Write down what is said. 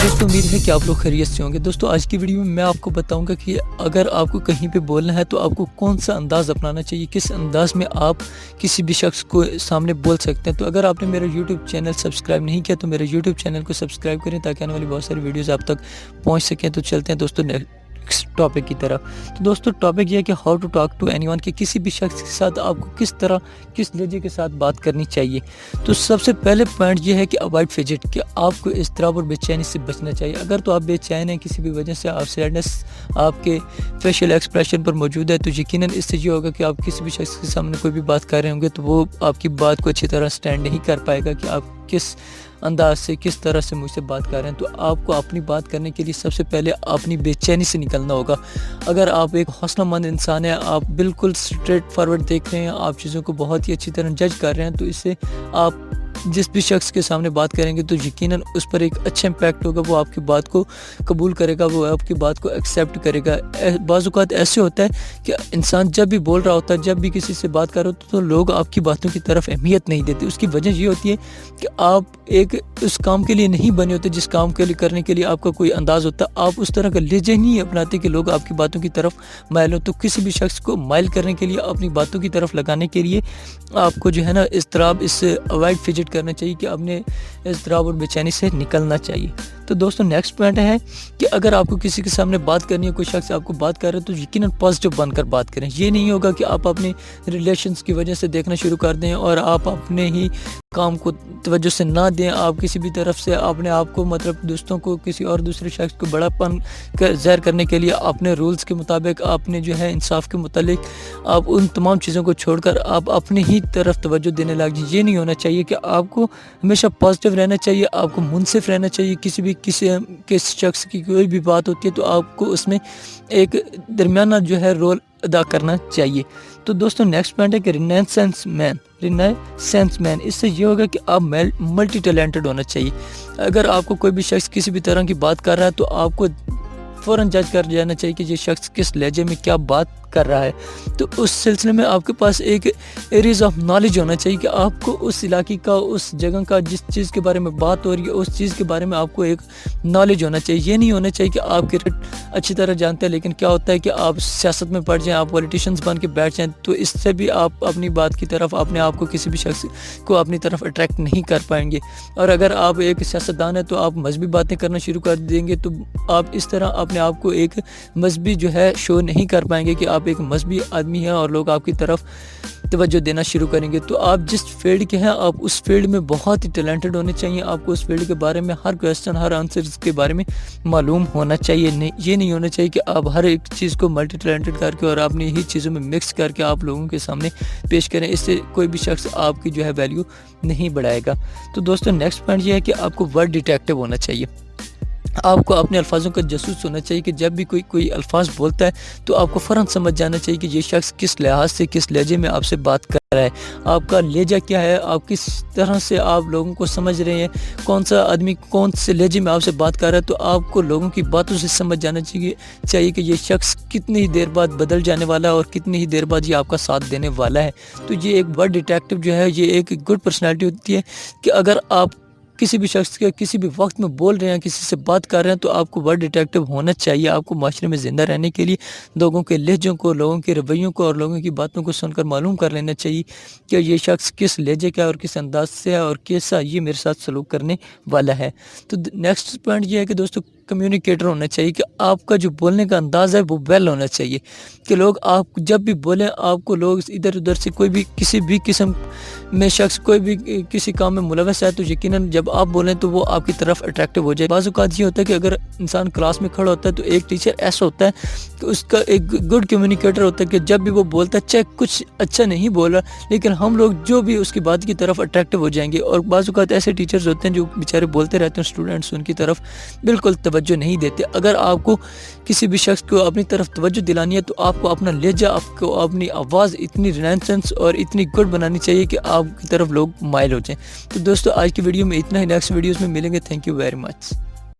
दोस्तों उम्मीद है कि आप लोग खैरियत से होंगे। दोस्तों आज की वीडियो में मैं आपको बताऊंगा कि अगर आपको कहीं पे बोलना है तो आपको कौन सा अंदाज़ अपनाना चाहिए, किस अंदाज़ में आप किसी भी शख्स को सामने बोल सकते हैं। तो अगर आपने मेरा यूट्यूब चैनल सब्सक्राइब नहीं किया तो मेरे यूट्यूब चैनल को सब्सक्राइब करें ताकि आने वाली बहुत सारी वीडियोज़ आप तक पहुँच सकें। तो चलते हैं दोस्तों नेक्स्ट टॉपिक की तरफ। तो दोस्तों टॉपिक ये है कि how to talk to anyone, कि किसी भी शख्स के साथ आपको किस लहजे के साथ बात करनी चाहिए। तो सबसे पहले पॉइंट ये है कि अवॉइड फिजिट, कि आपको इज़्तिराब और बेचैनी से बचना चाहिए। अगर तो आप बेचैन हैं किसी भी वजह से, आप सैडनेस आपके फेशियल एक्सप्रेशन पर मौजूद है, तो यकीनन इससे ये होगा कि आप किसी भी शख्स के सामने कोई भी बात कर रहे होंगे तो वो आपकी बात को अच्छी तरह स्टैंड नहीं कर पाएगा कि आप किस अंदाज से किस तरह से मुझसे बात कर रहे हैं। तो आपको अपनी बात करने के लिए सबसे पहले अपनी बेचैनी से निकलना होगा। अगर आप एक हौसलामंद इंसान हैं, आप बिल्कुल स्ट्रेट फॉरवर्ड देख रहे हैं, आप चीज़ों को बहुत ही अच्छी तरह जज कर रहे हैं, तो इससे आप जिस भी शख्स के सामने बात करेंगे तो यकीनन उस पर एक अच्छा इम्पैक्ट होगा। वो आपकी बात को कबूल करेगा, वो आपकी बात को एक्सेप्ट करेगा। बाज़ औक़ात ऐसे होता है कि इंसान जब भी बोल रहा होता है, जब भी किसी से बात कर रहे होते तो लोग आपकी बातों की तरफ अहमियत नहीं देते। उसकी वजह ये होती है कि आप एक उस काम के लिए नहीं बने होते जिस काम के लिए करने के लिए आपका कोई अंदाज़ होता है। आप उस तरह का लहजा नहीं अपनाते कि लोग आपकी बातों की तरफ माइल हो। तो किसी भी शख्स को माइल करने के लिए, अपनी बातों की तरफ लगाने के लिए आपको जो है ना इज़्तिराब, इससे अवॉइड फिजिट करना चाहिए कि अपने इज़्तिराब और बेचैनी से निकलना चाहिए। तो दोस्तों नेक्स्ट पॉइंट है कि अगर आपको किसी के सामने बात करनी है, कोई शख्स आपको बात कर रहा है, तो यकीनन पॉजिटिव बनकर बात करें। ये नहीं होगा कि आप अपने रिलेशंस की वजह से देखना शुरू कर दें और आप अपने ही काम को तवज्जो से ना दें। आप किसी भी तरफ से अपने आप को, मतलब दोस्तों को, किसी और दूसरे शख्स को बड़ापन ज़ाहिर करने के लिए अपने रूल्स के मुताबिक, अपने जो है इंसाफ के मुतालिक, आप उन तमाम चीज़ों को छोड़कर आप अपने ही तरफ तवज्जो देने लग जाए। ये नहीं होना चाहिए कि आपको हमेशा पॉजिटिव रहना चाहिए, आपको मुनसिफ रहना चाहिए। किसी शख्स की कोई भी बात होती है तो आपको उसमें एक दरमियाना जो है रोल अदा करना चाहिए। तो दोस्तों नेक्स्ट पॉइंट है कि रिनेसेंस मैन। इससे ये होगा कि आप मल्टी टैलेंटेड होना चाहिए। अगर आपको कोई भी शख्स किसी भी तरह की बात कर रहा है तो आपको फ़ौरन जज कर जाना चाहिए कि ये शख्स किस लहजे में क्या बात कर रहा है। तो उस सिलसिले में आपके पास एक एरियाज ऑफ नॉलेज होना चाहिए कि आपको उस इलाके का, उस जगह का, जिस चीज़ के बारे में बात हो रही है उस चीज़ के बारे में आपको एक नॉलेज होना चाहिए। ये नहीं होना चाहिए कि आप क्रिकेट अच्छी तरह जानते हैं लेकिन क्या होता है कि आप सियासत में पड़ जाएँ, आप पॉलिटिशियंस बन के बैठ जाएँ, तो इससे भी आप अपनी बात की तरफ, अपने आप को, किसी भी शख्स को अपनी तरफ अट्रैक्ट नहीं कर पाएंगे। और अगर आप एक सियासतदान है तो आप मजहबी बातें करना शुरू कर देंगे तो आप इस तरह अपने आप को एक मजहबी जो है शो नहीं कर पाएंगे कि आप एक मजहबी आदमी है और लोग आपकी तरफ तवज्जो देना शुरू करेंगे। तो आप जिस फील्ड के हैं आप उस फील्ड में बहुत ही टैलेंटेड होने चाहिए। आपको उस फील्ड के बारे में हर क्वेश्चन, हर आंसर के बारे में मालूम होना चाहिए। ये नहीं होना चाहिए कि आप हर एक चीज़ को मल्टी टैलेंटेड करके और अपनी ही चीज़ों में मिक्स करके आप लोगों के सामने पेश करें। इससे कोई भी शख्स आपकी जो है वैल्यू नहीं बढ़ाएगा। तो दोस्तों नेक्स्ट पॉइंट ये है कि आपको वर्ड डिटेक्टिव होना चाहिए। आपको अपने अल्फाजों का जासूस होना चाहिए कि जब भी कोई अल्फाज बोलता है तो आपको फ़ौरन समझ जाना चाहिए कि ये शख्स किस लिहाज से, किस लहजे में आपसे बात कर रहा है। आपका लहजा क्या है, आप किस तरह से आप लोगों को समझ रहे हैं, कौन सा आदमी कौन से लहजे में आपसे बात कर रहा है। तो आपको लोगों की बातों से समझ जाना चाहिए कि ये शख्स कितनी ही देर बाद बदल जाने वाला है और कितनी ही देर बाद ये आपका साथ देने वाला है। तो ये एक वर्ड डिटेक्टिव जो है, ये एक गुड पर्सनैलिटी होती है कि अगर आप किसी भी शख्स के किसी भी वक्त में बोल रहे हैं, किसी से बात कर रहे हैं, तो आपको वर्ड डिटेक्टिव होना चाहिए। आपको माशरे में ज़िंदा रहने के लिए लोगों के लहजों को, लोगों के रवैयों को और लोगों की बातों को सुनकर मालूम कर लेना चाहिए कि ये शख्स किस लहजे का और किस अंदाज से है और कैसा ये मेरे साथ सलूक करने वाला है। तो नेक्स्ट पॉइंट ये है कि दोस्तों कम्युनिकेटर होना चाहिए कि आपका जो बोलने का अंदाज़ है वो वेल होना चाहिए कि लोग आप जब भी बोलें, आपको लोग इधर उधर से कोई भी किसी भी किस्म में शख्स कोई भी किसी काम में मुलव्वस है तो यकीनन जब आप बोलें तो वो आपकी तरफ अट्रैक्टिव हो जाए। बाज़ औक़ात ये होता है कि अगर इंसान क्लास में खड़ा होता है तो एक टीचर ऐसा होता है कि उसका एक गुड कम्युनिकेटर होता है कि जब भी वो बोलता है, चाहे कुछ अच्छा नहीं बोल रहा लेकिन हम लोग जो भी उसकी बात की तरफ अट्रैक्टिव हो जाएंगे। और बाज़ औक़ात ऐसे टीचर्स होते हैं जो बेचारे बोलते रहते हैं, स्टूडेंट्स उनकी तरफ बिल्कुल तवज्जो नहीं देते। अगर आपको किसी भी शख्स को अपनी तरफ तवज्जो दिलानी है तो आपको अपना लहजा, आपको अपनी आवाज़ इतनी रिनेसेंस और इतनी गुड बनानी चाहिए कि आपकी तरफ लोग माइल हो जाएं। तो दोस्तों आज की वीडियो में इतना ही, नेक्स्ट वीडियोस में मिलेंगे। Thank you very much.